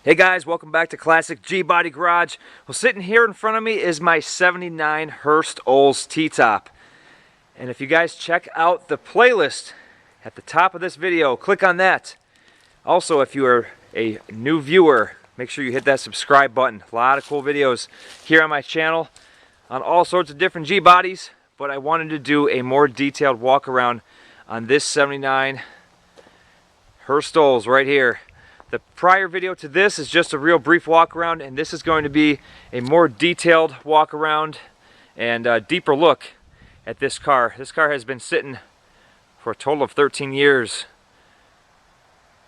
Hey guys, welcome back to Classic G-Body Garage. Well, sitting here in front of me is my 79 Hurst Olds T-Top. And if you guys check out the playlist at the top of this video, click on that. Also, if you are a new viewer, make sure you hit that subscribe button. A lot of cool videos here on my channel on all sorts of different G-Bodies, but I wanted to do a more detailed walk around on this 79 Hurst Olds right here. The prior video to this is just a real brief walk around, and this is going to be a more detailed walk around and a deeper look at this car. This car has been sitting for a total of 13 years.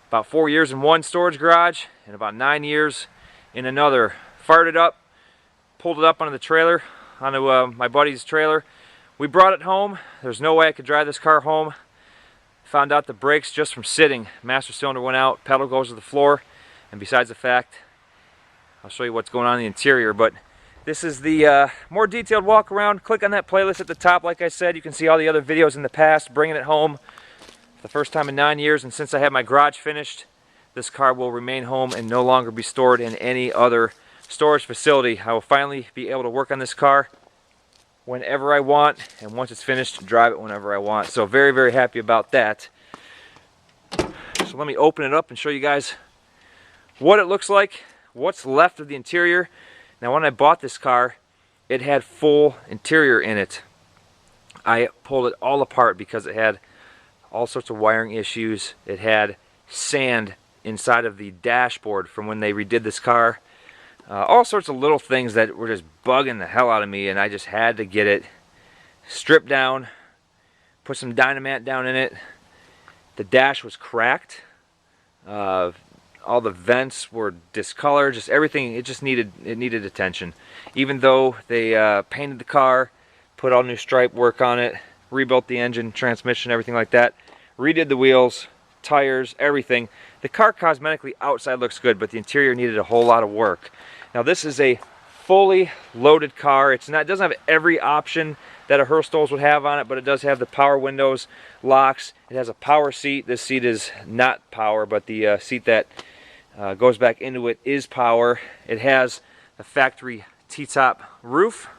About 4 years in one storage garage and about 9 years in another. Fired it up, pulled it up onto the trailer, onto my buddy's trailer. We brought it home. There's no way I could drive this car home. Found out the brakes just from sitting. Master cylinder went out, pedal goes to the floor, and besides the fact, I'll show you what's going on in the interior, but this is the more detailed walk around. Click on that playlist at the top. Like I said, you can see all the other videos in the past, bringing it home for the first time in 9 years, and since I have my garage finished, this car will remain home and no longer be stored in any other storage facility. I will finally be able to work on this car whenever I want, and once it's finished, drive it whenever I want. So very, very happy about that. So let me open it up and show you guys what it looks like, what's left of the interior. Now, when I bought this car, it had full interior in it. I pulled it all apart because it had all sorts of wiring issues. It had sand inside of the dashboard from when they redid this car. All sorts of little things that were just bugging the hell out of me, and I just had to get it stripped down, put some Dynamat down in it. The dash was cracked. All the vents were discolored. Just everything, it needed attention. Even though they painted the car, put all new stripe work on it, rebuilt the engine, transmission, everything like that, redid the wheels, tires, everything. The car cosmetically outside looks good, but the interior needed a whole lot of work. Now, this is a fully loaded car. It doesn't have every option that a Hurst Olds would have on it, but it does have the power windows, locks. It has a power seat. This seat is not power, but the seat that goes back into it is power. It has a factory T-top roof,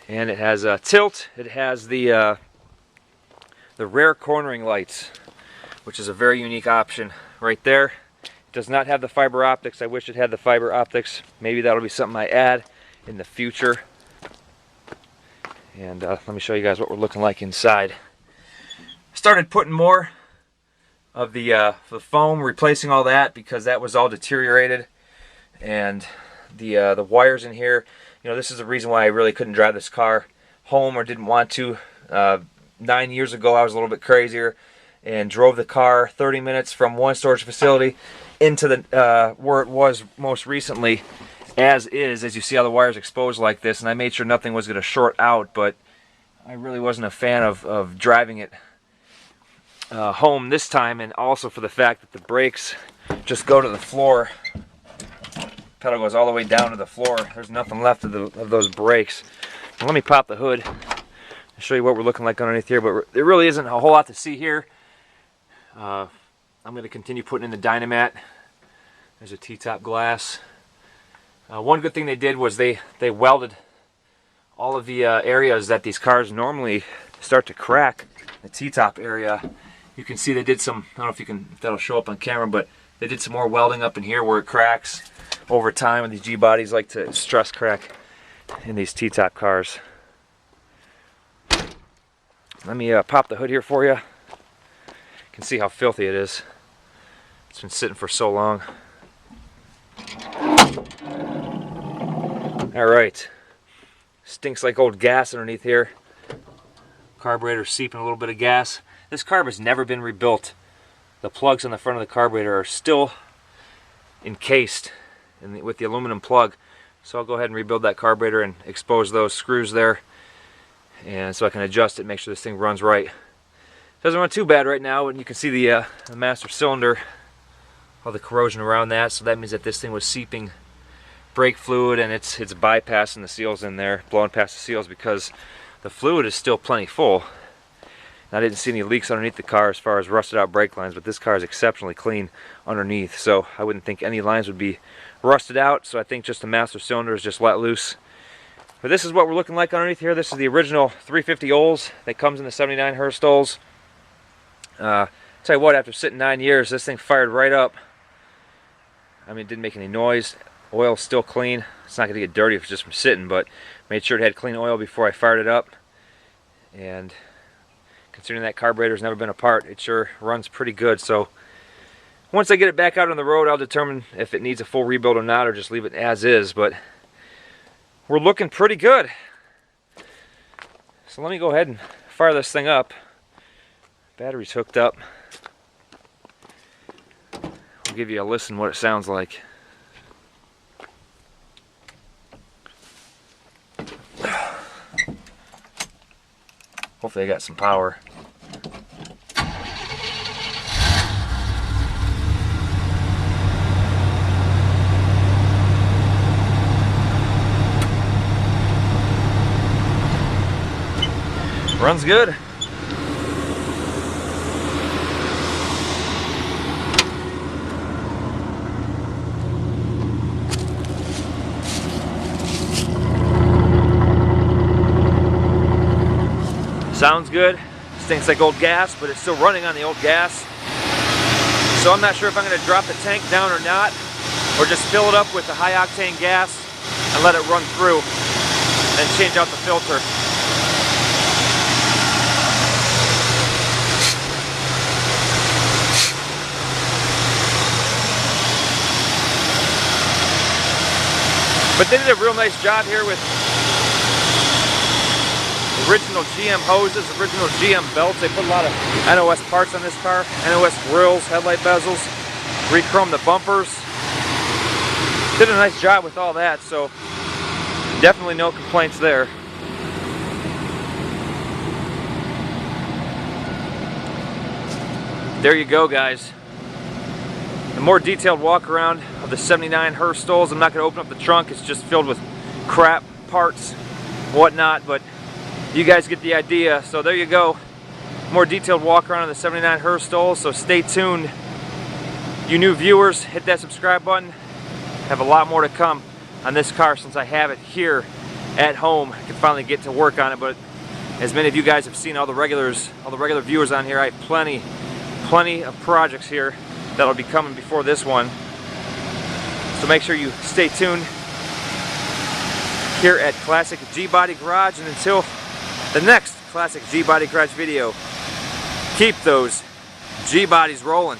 and it has a tilt. It has the rear cornering lights, which is a very unique option right there. It does not have the fiber optics. I wish it had the fiber optics. Maybe that'll be something I add in the future. And let me show you guys what we're looking like inside. Started putting more of the foam, replacing all that because that was all deteriorated. And the wires in here, you know, this is the reason why I really couldn't drive this car home or didn't want to. 9 years ago, I was a little bit crazier and drove the car 30 minutes from one storage facility into the where it was most recently, as you see how the wires exposed like this, and I made sure nothing was going to short out, but I really wasn't a fan of driving it home this time, and also for the fact that the brakes just go to the floor. Pedal goes all the way down to the floor. There's nothing left of those brakes. Now, let me pop the hood and show you what we're looking like underneath here, but there really isn't a whole lot to see here. I'm going to continue putting in the Dynamat. There's a T-top glass. One good thing they did was they welded all of the areas that these cars normally start to crack. The T-top area, you can see they did some, I don't know if that'll show up on camera, but they did some more welding up in here where it cracks over time, and these G-bodies like to stress crack in these T-top cars. Let me pop the hood here for you. You can see how filthy it is. It's been sitting for so long. Alright. Stinks like old gas underneath here. Carburetor seeping a little bit of gas. This carb has never been rebuilt. The plugs on the front of the carburetor are still encased with the aluminum plug. So I'll go ahead and rebuild that carburetor and expose those screws there. And so I can adjust it, make sure this thing runs right. Doesn't run too bad right now, and you can see the master cylinder, all the corrosion around that, so that means that this thing was seeping brake fluid, and it's bypassing the seals in there, blowing past the seals because the fluid is still plenty full. I didn't see any leaks underneath the car as far as rusted out brake lines, but this car is exceptionally clean underneath, so I wouldn't think any lines would be rusted out. So I think just the master cylinder is just let loose. But this is what we're looking like underneath here. This is the original 350 Olds that comes in the 79 Hurst Olds. Tell you what, after sitting 9 years, this thing fired right up. I mean, it didn't make any noise. Oil's still clean. It's not going to get dirty if it's just from sitting, but made sure it had clean oil before I fired it up. And considering that carburetor's never been apart, it sure runs pretty good. So once I get it back out on the road, I'll determine if it needs a full rebuild or not, or just leave it as is. But we're looking pretty good. So let me go ahead and fire this thing up. Battery's hooked up. I'll give you a listen what it sounds like. Hopefully I got some power. Runs good. Sounds good. Stinks like old gas, but it's still running on the old gas. So I'm not sure if I'm going to drop the tank down or not, or just fill it up with the high octane gas and let it run through, and change out the filter. But they did a real nice job here with original GM hoses, original GM belts. They put a lot of NOS parts on this car. NOS grills, headlight bezels, re-chromed the bumpers. Did a nice job with all that, so definitely no complaints there. There you go, guys. A more detailed walk around of the 79 Hurst Olds. I'm not going to open up the trunk. It's just filled with crap, parts, whatnot, but you guys get the idea. So there you go. More detailed walk around of the 79 Hurst Olds. So stay tuned. You new viewers, hit that subscribe button. Have a lot more to come on this car since I have it here at home. I can finally get to work on it, but as many of you guys have seen, all the regular viewers on here, I have plenty of projects here that'll be coming before this one. So make sure you stay tuned here at Classic G-Body Garage, and until the next Classic G-Body Garage video, keep those G-Bodies rolling.